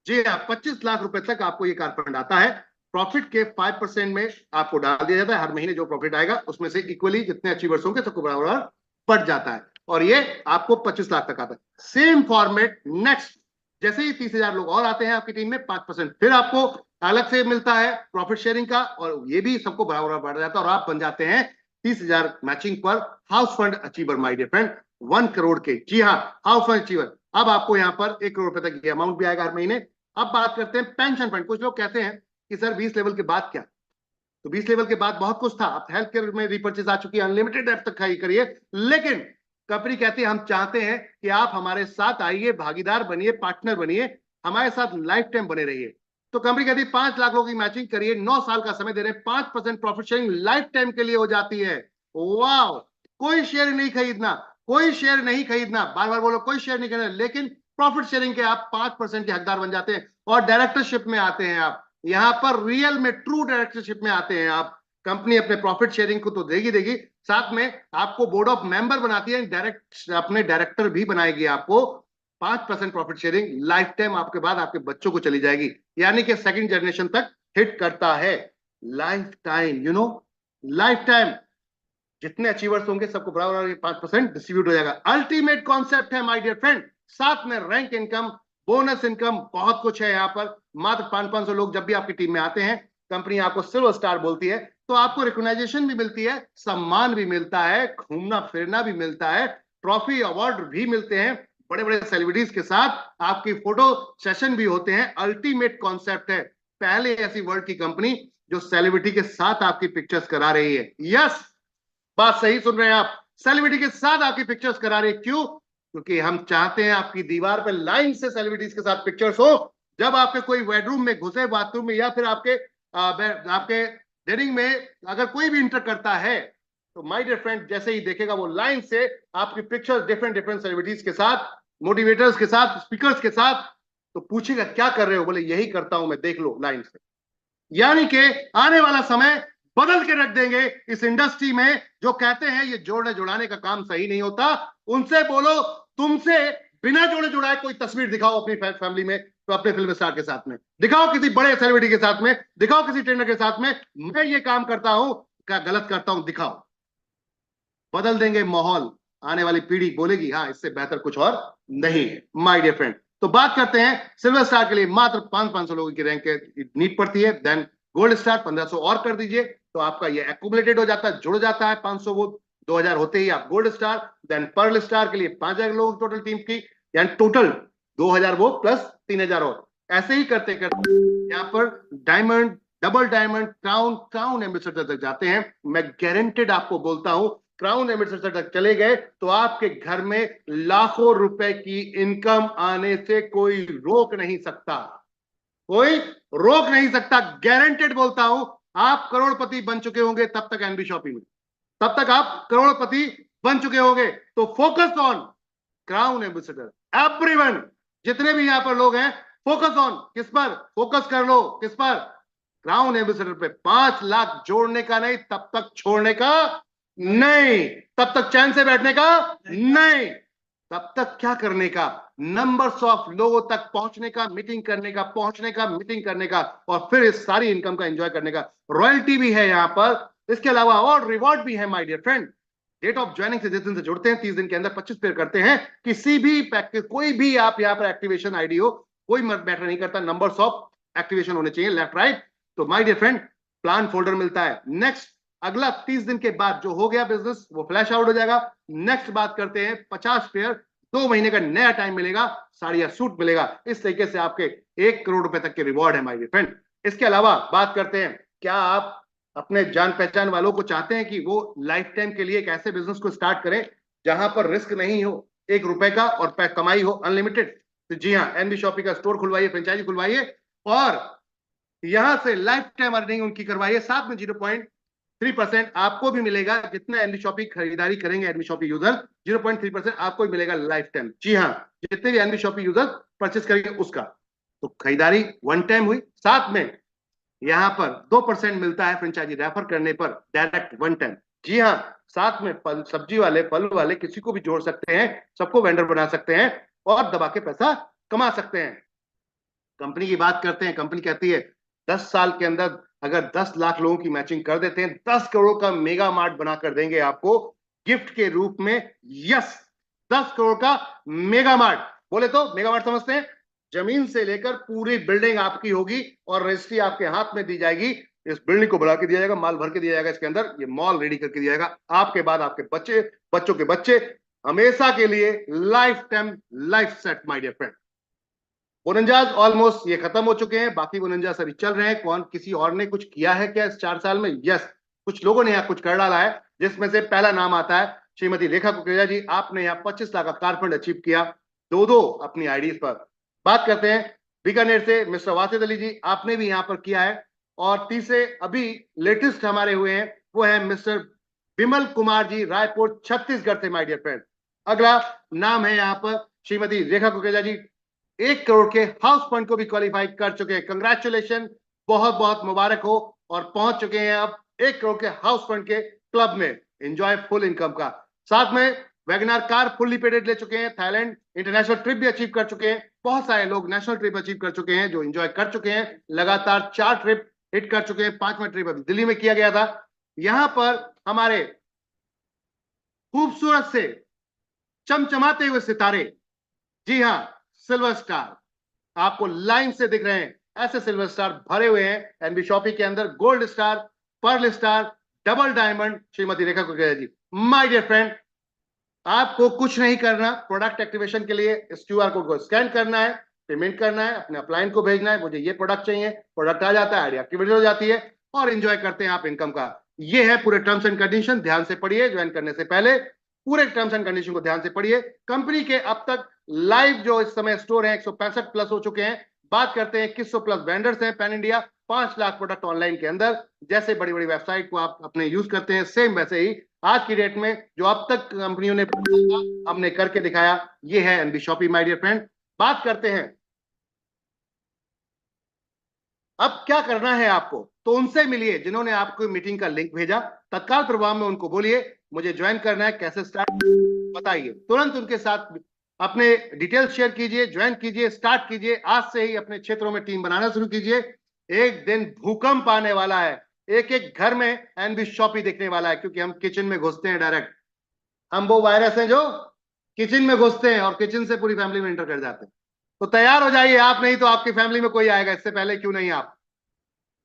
जी हाँ, 25 लाख रुपए तक आपको ये कार फंड आता है। प्रॉफिट के 5% में आपको डाल दिया जाता है, हर महीने जो प्रॉफिट आएगा उसमें से इक्वली जितने अचीवर्स होंगे सबको बराबर बढ़ जाता है, और ये आपको 25 लाख तक आता है। सेम फॉर्मेट नेक्स्ट, जैसे ही 30,000 लोग और आते हैं आपकी टीम में, 5% फिर आपको अलग से मिलता है प्रॉफिट शेयरिंग का, और ये भी सबको बराबर बढ़ जाता है, और आप बन जाते हैं 30,000 मैचिंग पर house fund achiever my dear friend, 1 crore के। जी हाँ, हाउस फंड अचीवर। अब आपको यहाँ पर 1 करोड़ रुपए तक ये अमाउंट भी आएगा हर महीने। अब बात करते हैं पेंशन फंड। कुछ लोग कहते हैं कि सर 20 लेवल के बाद क्या, तो 20 लेवल के बाद बहुत कुछ था, अब हेल्थ केयर में रिपर्चेज आ चुकी है, अनलिमिटेड एप तक करिए, लेकिन कंपनी कहती है हम चाहते हैं कि आप हमारे साथ आइए, भागीदार बनिए, पार्टनर बनिए, हमारे साथ लाइफ टाइम बने रहिए। तो कंपनी कहती है 5 लाख लोगों की मैचिंग करिए, 9 साल का समय दे रहे हैं, 5% प्रॉफिट शेयरिंग लाइफ टाइम के लिए हो जाती है। वाह, कोई शेयर नहीं खरीदना, कोई शेयर नहीं खरीदना, बार बार बोलो कोई शेयर नहीं खरीदना, लेकिन प्रॉफिट शेयरिंग के आप 5% के हकदार बन जाते हैं, और डायरेक्टरशिप में आते हैं आप, यहां पर रियल में ट्रू डायरेक्टरशिप में आते हैं आप। कंपनी अपने प्रॉफिट शेयरिंग को तो देगी, साथ में आपको बोर्ड ऑफ मेंबर बनाती है, डायरेक्ट अपने डायरेक्टर भी बनाएगी आपको। 5% प्रॉफिट शेयरिंग लाइफ टाइम आपके बाद आपके बच्चों को चली जाएगी, यानी कि सेकंड जनरेशन तक हिट करता है। Life time, you know, life time जितने अचीवर्स होंगे सबको बराबर 5% डिस्ट्रीब्यूट हो जाएगा। अल्टीमेट कॉन्सेप्ट है माय डियर फ्रेंड, साथ में रैंक इनकम, बोनस इनकम, बहुत कुछ है यहाँ पर। मात्र 500 लोग जब भी आपकी टीम में आते हैं, कंपनी आपको सिल्वर स्टार बोलती है, तो आपको रिकॉग्नाइजेशन भी मिलती है, सम्मान भी मिलता है, घूमना फिरना भी मिलता है, ट्रॉफी अवार्ड भी मिलते हैं, बड़े बड़े सेलिब्रिटीज के साथ आपकी फोटो सेशन भी होते हैं। अल्टीमेट कॉन्सेप्ट है, पहले ऐसी वर्ल्ड की कंपनी जो सेलिब्रिटी के साथ आपकी पिक्चर्स करा रही है। यस, बात सही सुन रहे हैं आप, सेलिब्रिटी के साथ आपकी पिक्चर्स करा रही है। क्यों? क्योंकि हम चाहते हैं आपकी दीवार पे लाइन से सेलिब्रिटीज के साथ पिक्चर्स हो। जब आपके कोई बेडरूम में घुसे, बाथरूम में, या फिर आपके डेनिंग में अगर कोई भी इंटर करता है, तो माय डियर फ्रेंड जैसे ही देखेगा वो लाइन से आपकी पिक्चर्स डिफरेंट डिफरेंट सेलिब्रिटीज के साथ, मोटिवेटर्स के साथ, स्पीकर्स के साथ, तो पूछेगा क्या कर रहे हो, बोले यही करता हूं मैं, देख लो लाइन से। यानी कि आने वाला समय बदल के रख देंगे इस इंडस्ट्री में। जो कहते हैं ये जोड़ने जुड़ाने का काम सही नहीं होता, उनसे बोलो तुमसे बिना जोड़े जुड़ाए कोई तस्वीर दिखाओ अपनी फैमिली में, तो अपने फिल्म स्टार के साथ में दिखाओ, किसी बड़े सेलिब्रिटी के साथ में दिखाओ, किसी ट्रेनर के साथ में, मैं ये काम करता हूं, क्या गलत करता हूं, दिखाओ। बदल देंगे माहौल, आने वाली पीढ़ी बोलेगी हाँ इससे बेहतर कुछ और नहीं है माय डियर फ्रेंड। तो बात करते हैं सिल्वर स्टार के लिए मात्र 500 लोगों की रैंक नीड पड़ती है, देन गोल्ड स्टार 1500 और कर दीजिए, तो आपका ये एक्यूमुलेटेड हो जाता है, जुड़ जाता है 500, वो 2000 होते ही आप gold star. Then pearl star के लिए 5000 लोगों की टोटल टीम की, यानी टोटल 2000 वो प्लस 3000 और, ऐसे ही करते करते यहाँ पर diamond, double diamond, crown ambassador तक जाते हैं। मैं गारंटेड आपको बोलता हूं, क्राउन एम्बेसडर तक चले गए तो आपके घर में लाखों रुपए की इनकम आने से कोई रोक नहीं सकता, कोई रोक नहीं सकता। गारंटेड बोलता हूं, आप करोड़पति बन चुके होंगे तब तक एनबी शॉपिंग में, तब तक आप करोड़पति बन चुके होंगे। तो focus on crown ambassador, everyone, जितने भी यहां पर लोग हैं, फोकस ऑन, किस पर फोकस कर लो, किस पर, क्राउन एम्बेसडर पे। 5 लाख जोड़ने का नहीं, तब तक छोड़ने का नहीं, तब तक चैन से बैठने का नहीं, तब तक क्या करने का, नंबर्स ऑफ लोगों तक पहुंचने का, मीटिंग करने का, पहुंचने का, मीटिंग करने का, और फिर इस सारी इनकम का एंजॉय करने का। रॉयल्टी भी है यहां पर, इसके अलावा और रिवॉर्ड भी है my dear friend. Date of joining से जिस दिन से जुड़ते हैं 30 दिन के अंदर 25 पेयर करते हैं, किसी भी पैकेज, कोई भी आप यहां पर एक्टिवेशन आईडी हो, कोई मैटर नहीं करता, नंबर्स ऑफ एक्टिवेशन होने चाहिए लेफ्ट राइट। तो my dear friend plan folder मिलता है। नेक्स्ट अगला 30 दिन के बाद जो हो गया बिजनेस वो फ्लैश आउट हो जाएगा। नेक्स्ट बात करते हैं 50 पेयर, 2 महीने का नया टाइम मिलेगा, साड़ी या सूट मिलेगा। इस तरीके से आपके 1 करोड़ रुपए तक के रिवॉर्ड है माय डियर फ्रेंड। इसके अलावा बात करते हैं, क्या आप अपने जान पहचान वालों को चाहते हैं कि वो लाइफ टाइम के लिए एक ऐसे बिजनेस को स्टार्ट करें जहां पर रिस्क नहीं हो, 1 रुपए का, और कमाई हो अनलिमिटेड? तो जी हाँ, एनबी शॉपिंग का स्टोर खुलवाइए, फ्रेंचाइजी खुलवाइए, और यहां से लाइफ टाइम अर्निंग उनकी करवाइए, साथ में 0.5 3% आपको भी मिलेगा। जितना एनबी शॉपी खरीदारी करेंगे एनबी शॉपी यूजर, 0.3% आपको भी मिलेगा लाइफ टाइम। जी हाँ, जितने भी एनबी शॉपी यूजर परचेस करेंगे उसका। तो खरीदारी वन टाइम हुई, साथ में यहां पर 2% मिलता है फ्रेंचाइजी रेफर करने पर, डायरेक्ट वन टाइम। जी हाँ, साथ में फल सब्जी वाले, फल वाले किसी को भी जोड़ सकते हैं, सबको वेंडर बना सकते हैं और दबा के पैसा कमा सकते हैं। कंपनी की बात करते हैं, कंपनी कहती है 10 साल के अंदर अगर 10 लाख लोगों की मैचिंग कर देते हैं, 10 करोड़ का मेगा मार्ट बना कर देंगे आपको गिफ्ट के रूप में। यस, 10 करोड़ का मेगा मार्ट। बोले तो मेगा मार्ट समझते हैं, जमीन से लेकर पूरी बिल्डिंग आपकी होगी और रजिस्ट्री आपके हाथ में दी जाएगी। इस बिल्डिंग को बना के दिया जाएगा, माल भर के दिया जाएगा इसके अंदर, ये मॉल रेडी करके दिया जाएगा। आपके बाद आपके बच्चे, बच्चों के बच्चे, हमेशा के लिए life time life set my dear friend. 49 almost ये खत्म हो चुके हैं, बाकी 49 अभी चल रहे हैं। कौन, किसी और ने कुछ किया है क्या इस 4 साल में? यस, कुछ लोगों ने यहाँ कुछ कर डाला है, जिसमें से पहला नाम आता है श्रीमती रेखा कुकरेजा जी। आपने यहाँ 25 लाख का कार फंड अचीव किया, दो अपनी आईडीज पर। बात करते हैं बीकानेर से मिस्टर वासिद अली जी, आपने भी यहाँ पर किया है। और तीसरे अभी लेटेस्ट हमारे हुए हैं वो है मिस्टर विमल कुमार जी, रायपुर छत्तीसगढ़ से माय डियर फ्रेंड। अगला नाम है यहाँ पर श्रीमती रेखा कुकरेजा जी, 1 करोड़ के हाउस फंड को भी क्वालिफाई कर चुके हैं। कंग्रेचुलेशन, बहुत बहुत मुबारक हो, और पहुंच चुके हैं अब 1 करोड़ के हाउस फंड के क्लब में। एंजॉय फुल इनकम का। साथ में वैगनार कार फुल्ली पेडेड ले चुके हैं, थाईलैंड इंटरनेशनल ट्रिप भी अचीव कर चुके हैं। बहुत सारे लोग नेशनल ट्रिप अचीव कर चुके हैं जो एंजॉय कर चुके हैं। लगातार 4 ट्रिप हिट कर चुके हैं, 5वां ट्रिप अभी दिल्ली में किया गया था। यहां पर हमारे खूबसूरत से चमचमाते हुए सितारे, जी हाँ, सिल्वर स्टार आपको लाइन से दिख रहे हैं। ऐसे सिल्वर स्टार भरे हुए हैं एनबी शॉपी के अंदर, gold star, pearl star, double diamond, Shrimati Rekha Kukreja ji. My dear friend, आपको कुछ नहीं करना, प्रोडक्ट एक्टिवेशन के लिए इस क्यूआर कोड को स्कैन करना है, पेमेंट करना है, अपने अपलाइन को भेजना है, मुझे ये प्रोडक्ट चाहिए, प्रोडक्ट आ जाता है, आईडी एक्टिवेट हो जाती है और एंजॉय करते हैं आप इनकम का। ये है पूरे टर्म्स एंड कंडीशन, ध्यान से पढ़िए। ज्वाइन करने से पहले पूरे टर्म्स एंड कंडीशन को ध्यान से पढ़िए। कंपनी के अब तक लाइव जो इस समय स्टोर है 165 प्लस हो चुके हैं। बात करते हैं 2100 प्लस वेंडर्स हैं pan India, 5 lakh product online के अंदर। जैसे बड़ी बड़ी वेबसाइट को आप अपने यूज करते हैं, सेम वैसे ही आज की डेट में जो अब तक कंपनियों ने हमने करके दिखाया, ये है NB Shoppy my dear friend. बात करते हैं अब क्या करना है आपको, तो उनसे मिलिए जिन्होंने आपको मीटिंग का लिंक भेजा। तत्काल प्रभाव में उनको बोलिए मुझे ज्वाइन करना है, कैसे स्टार्ट बताइए। तुरंत उनके साथ अपने डिटेल्स शेयर कीजिए, ज्वाइन कीजिए, स्टार्ट कीजिए। आज से ही अपने क्षेत्रों में टीम बनाना शुरू कीजिए। एक दिन भूकंप आने वाला है, एक एक घर में एनबी शॉपी दिखने वाला है, क्योंकि हम किचन में घुसते हैं डायरेक्ट। हम वो वायरस हैं जो किचन में घुसते हैं और किचन से पूरी फैमिली में एंटर कर जाते हैं। तो तैयार हो जाइए, आप नहीं तो आपकी फैमिली में कोई आएगा, इससे पहले क्यों नहीं आप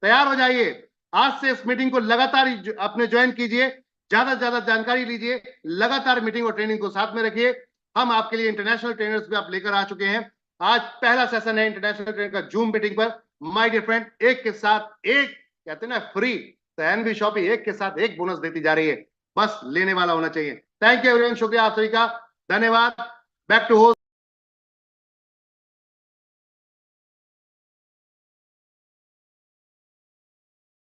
तैयार हो जाइए। आज से इस मीटिंग को लगातार अपने ज्वाइन कीजिए, ज्यादा से ज्यादा जानकारी लीजिए, लगातार मीटिंग और ट्रेनिंग को साथ में रखिए। हम आपके लिए इंटरनेशनल ट्रेनर्स भी आप लेकर आ चुके हैं। आज पहला सेशन है इंटरनेशनल ट्रेनर का जूम मीटिंग पर। माय डियर फ्रेंड, एक के साथ एक, कहते हैं ना फ्री, तो एनबी शॉपी एक के साथ एक बोनस देती जा रही है, बस लेने वाला होना चाहिए। थैंक यू एवरीवन, शुक्रिया आप सभी का, धन्यवाद। Back to host.